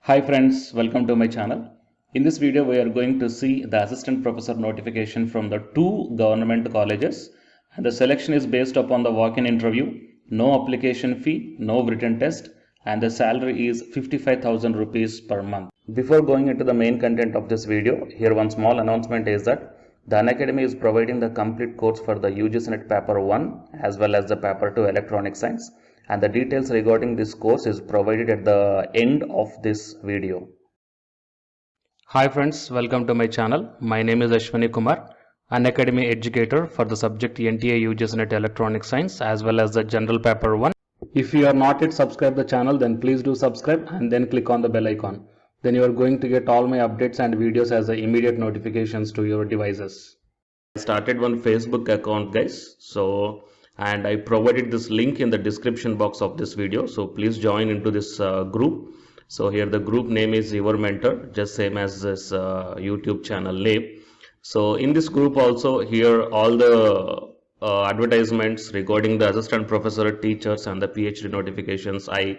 Hi friends, welcome to my channel. In this video, we are going to see the assistant professor notification from the two government colleges, and the selection is based upon the walk-in interview, no application fee, no written test, and the salary is 55,000 rupees per month. Before going into the main content of this video, here one small announcement is that the Unacademy is providing the complete course for the UGC NET paper 1 as well as the paper 2 electronic science, and the details regarding this course is provided at the end of this video. Hi friends, welcome to my channel. My name is Ashwani Kumar, Unacademy educator for the subject NTA UGC NET electronic science as well as the general paper 1. If you are not yet subscribed the channel, then please do subscribe and then click on the bell icon. Then you are going to get all my updates and videos as the immediate notifications to your devices. I started one Facebook account, guys. And I provided this link in the description box of this video. So please join into this group. So here the group name is Your Mentor, just same as this YouTube channel name. So in this group also here all the advertisements regarding the assistant professor, teachers and the PhD notifications I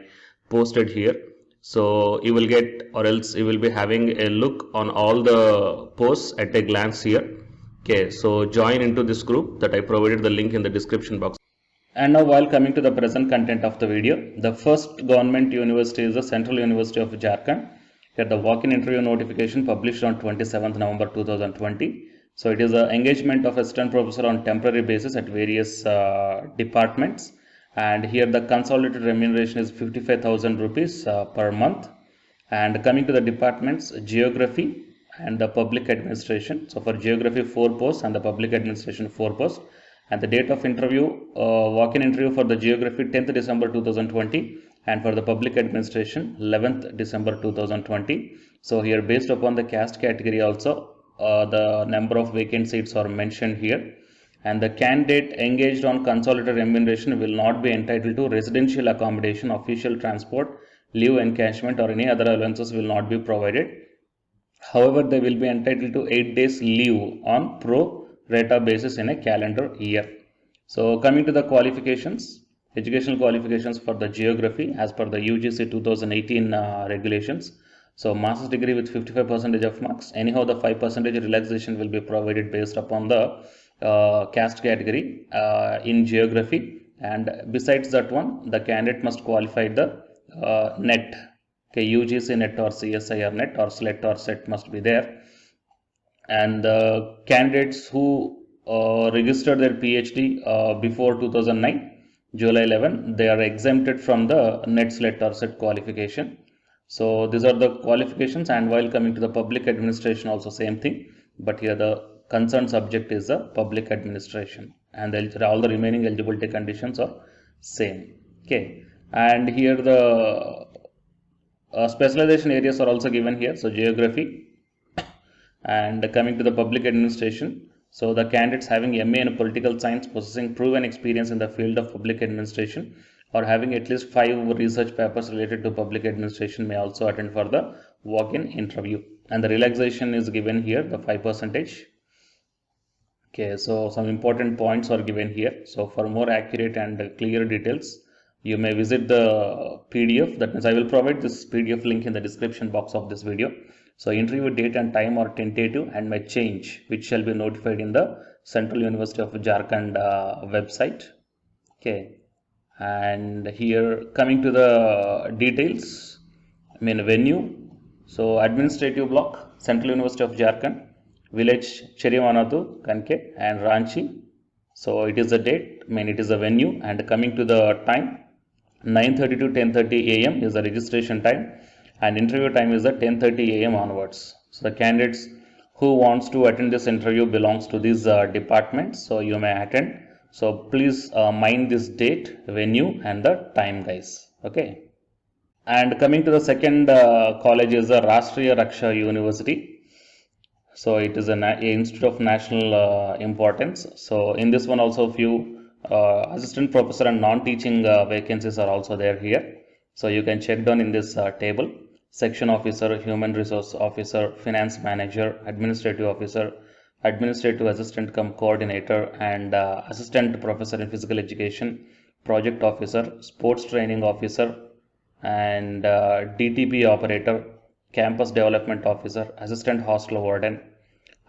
posted here. So you will get, or else you will be having a look on all the posts at a glance here. Okay, so join into this group that I provided the link in the description box. And now while coming to the present content of the video, the first government university is the Central University of Jharkhand. Here the walk-in interview notification published on 27th November 2020. So it is an engagement of assistant professor on temporary basis at various departments. And here the consolidated remuneration is 55,000 rupees per month. And coming to the departments, geography and the public administration. So for geography 4 posts and the public administration 4 posts. And the date of interview, walk-in interview for the geography 10th December 2020 and for the public administration 11th December 2020. So here based upon the caste category also the number of vacant seats are mentioned here. And the candidate engaged on consolidated remuneration will not be entitled to residential accommodation, official transport, leave encashment or any other allowances will not be provided. However, they will be entitled to 8 days leave on pro rata basis in a calendar year. So coming to the qualifications, educational qualifications for the geography as per the UGC 2018 regulations. So master's degree with 55% of marks. Anyhow, the 5% relaxation will be provided based upon the caste category in geography. And besides that one, the candidate must qualify the NET. Okay, UGC NET or CSIR NET or SLET or SET must be there. And the candidates who registered their PhD before 2009, July 11, they are exempted from the NET, SLET or SET qualification. So these are the qualifications, and while coming to the public administration also same thing, but here the concerned subject is the public administration, and all the remaining eligibility conditions are same. Okay, and here the specialization areas are also given here. So geography, and coming to the public administration, so the candidates having MA in political science possessing proven experience in the field of public administration or having at least 5 research papers related to public administration may also attend for the walk-in interview, and the relaxation is given here, the 5%. Okay, so some important points are given here. So for more accurate and clear details, you may visit the PDF. That means I will provide this PDF link in the description box of this video. So interview date and time are tentative and may change, which shall be notified in the Central University of Jharkhand website. Okay, and here coming to the details, venue. So administrative block, Central University of Jharkhand, village Cherimanatu, Kanke and Ranchi. So it is the date, it is the venue, and coming to the time, 9:30 to 10:30 a.m. is the registration time, and interview time is the 10:30 a.m. onwards. So the candidates who wants to attend this interview belongs to these departments, so you may attend. So please mind this date, venue and the time, guys. Okay. And coming to the second college is the Rashtriya Raksha University. So it is an institute of national importance. So in this one also few assistant professor and non-teaching vacancies are also there here. So you can check down in this table. Section officer, human resource officer, finance manager, administrative officer, administrative assistant cum coordinator, and assistant professor in physical education, project officer, sports training officer, and DTP operator, campus development officer, assistant hostel warden,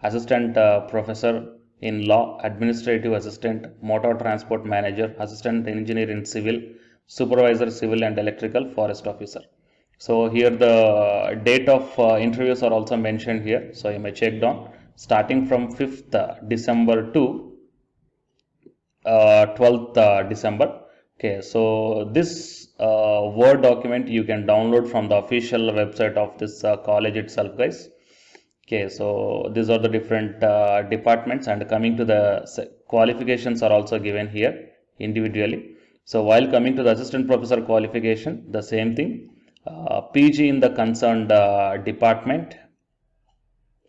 assistant professor in law, administrative assistant, motor transport manager, assistant engineer in civil, supervisor civil and electrical, forest officer. So here the date of interviews are also mentioned here. So you may check down starting from 5th December to 12th December. Okay, so this Word document you can download from the official website of this college itself, guys. Okay, so these are the different departments, and coming to the qualifications are also given here individually. So while coming to the assistant professor qualification, the same thing, PG in the concerned department.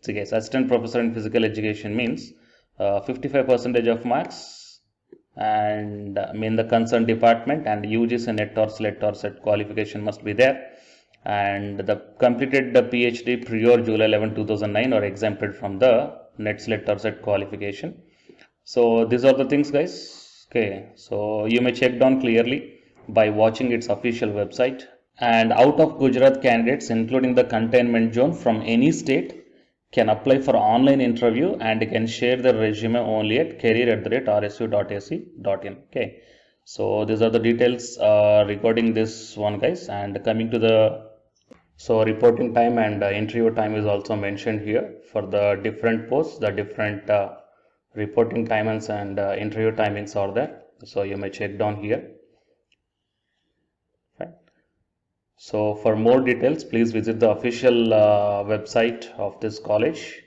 So guys, assistant professor in physical education means 55% of marks, and in the concerned department, and UGC NET or SLET or SET qualification must be there, and the completed the PhD prior July 11, 2009 or exempted from the NET SLET or SET qualification. So these are the things, guys. Okay, so you may check down clearly by watching its official website. And out of Gujarat, candidates including the containment zone from any state can apply for online interview and can share their resume only at career@rsu.ac.in. Okay, so these are the details regarding this one, guys. And coming to the reporting time and interview time is also mentioned here for the different posts. The different reporting timings and interview timings are there, so you may check down here. So for more details, please visit the official website of this college.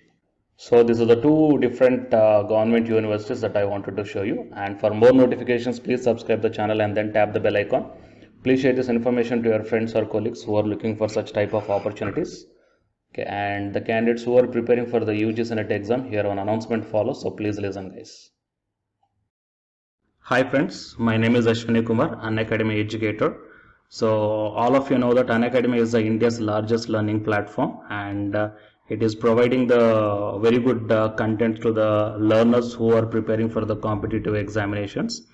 So these are the two different government universities that I wanted to show you. And for more notifications, please subscribe the channel and then tap the bell icon. Please share this information to your friends or colleagues who are looking for such type of opportunities. Okay, and the candidates who are preparing for the UGC NET exam, here an announcement follows. So please listen, guys. Hi friends, my name is Ashwini Kumar, Unacademy educator. So all of you know that Unacademy is India's largest learning platform, and it is providing the very good content to the learners who are preparing for the competitive examinations.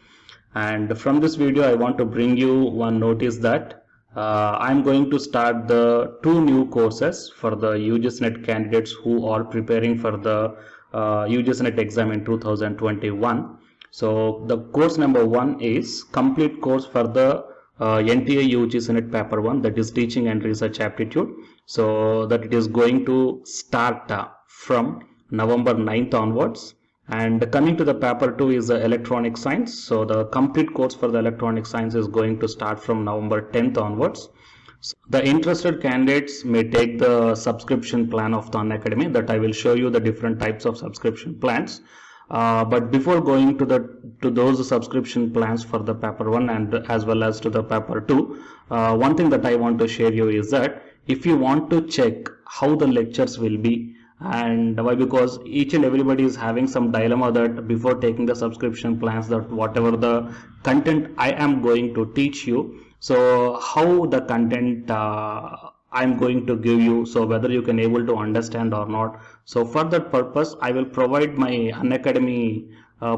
And from this video, I want to bring you one notice that I'm going to start the two new courses for the UGC NET candidates who are preparing for the UGC NET exam in 2021. So the course number 1 is complete course for the NTA UGC NET paper 1, that is teaching and research aptitude. So that it is going to start from November 9th onwards. And coming to the paper 2 is the electronic science. So the complete course for the electronic science is going to start from November 10th onwards. So the interested candidates may take the subscription plan of the Unacademy, that I will show you the different types of subscription plans. But before going to those subscription plans for the paper 1 and as well as to the paper 2, one thing that I want to share you is that if you want to check how the lectures will be, and why, because each and everybody is having some dilemma that before taking the subscription plans, that whatever the content I am going to teach you, so how the content I'm going to give you, so whether you can able to understand or not. So for that purpose, I will provide my Unacademy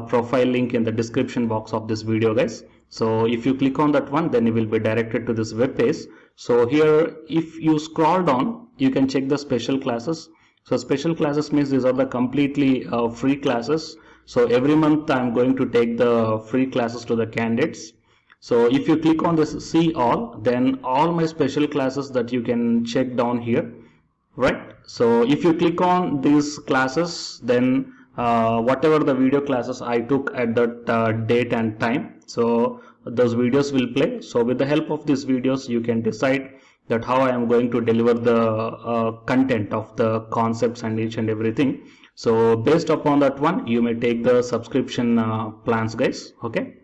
profile link in the description box of this video, guys. So if you click on that one, then you will be directed to this web page. So here, if you scroll down, you can check the special classes. So special classes means these are the completely free classes. So every month I'm going to take the free classes to the candidates. So if you click on this see all, then all my special classes that you can check down here, right? So if you click on these classes, then whatever the video classes I took at that date and time, so those videos will play. So with the help of these videos, you can decide that how I am going to deliver the content of the concepts and each and everything. So based upon that one, you may take the subscription plans, guys. Okay.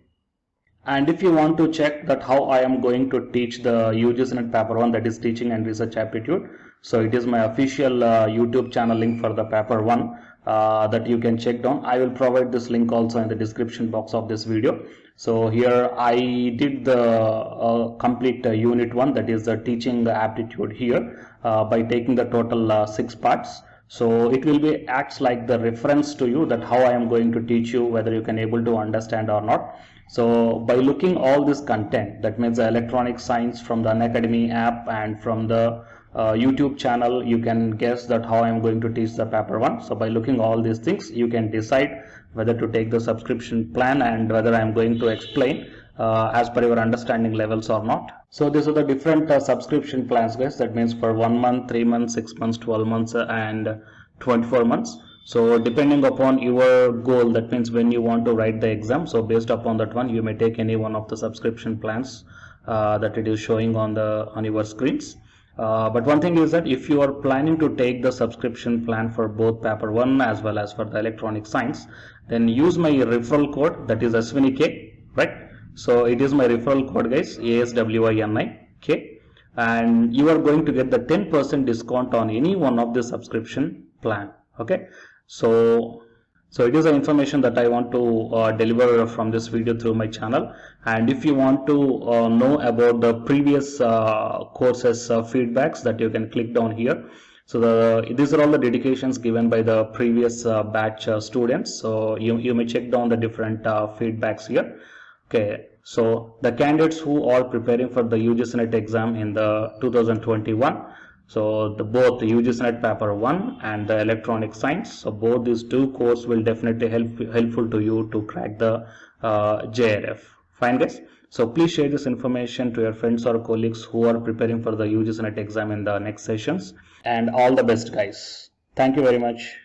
And if you want to check that how I am going to teach the UGC NET paper 1, that is teaching and research aptitude, so it is my official YouTube channel link for the paper 1 that you can check down. I will provide this link also in the description box of this video. So here I did the complete unit 1, that is the teaching the aptitude here by taking the total 6 parts. So it will be acts like the reference to you that how I am going to teach you, whether you can able to understand or not. So by looking all this content, that means the electronic science from the Unacademy app and from the YouTube channel, you can guess that how I am going to teach the paper 1. So by looking all these things, you can decide whether to take the subscription plan and whether I am going to explain as per your understanding levels or not. So these are the different subscription plans, guys. That means for 1 month, 3 months, 6 months, 12 months and 24 months. So depending upon your goal, that means when you want to write the exam, so based upon that one, you may take any one of the subscription plans that it is showing on your screens. But one thing is that if you are planning to take the subscription plan for both paper 1 as well as for the electronic science, then use my referral code, that is ASWINIK, right? So it is my referral code, guys, ASWINIK, and you are going to get the 10% discount on any one of the subscription plan. Okay, so it is the information that I want to deliver from this video through my channel. And if you want to know about the previous courses feedbacks, that you can click down here. So these are all the dedications given by the previous batch students. So you may check down the different feedbacks here. Okay, so the candidates who are preparing for the UGC NET exam in the 2021, so both the UGC NET paper 1 and the electronic science, so both these two courses will definitely helpful to you to crack the JRF. Fine, guys. So please share this information to your friends or colleagues who are preparing for the UGC NET exam in the next sessions. And all the best, guys. Thank you very much.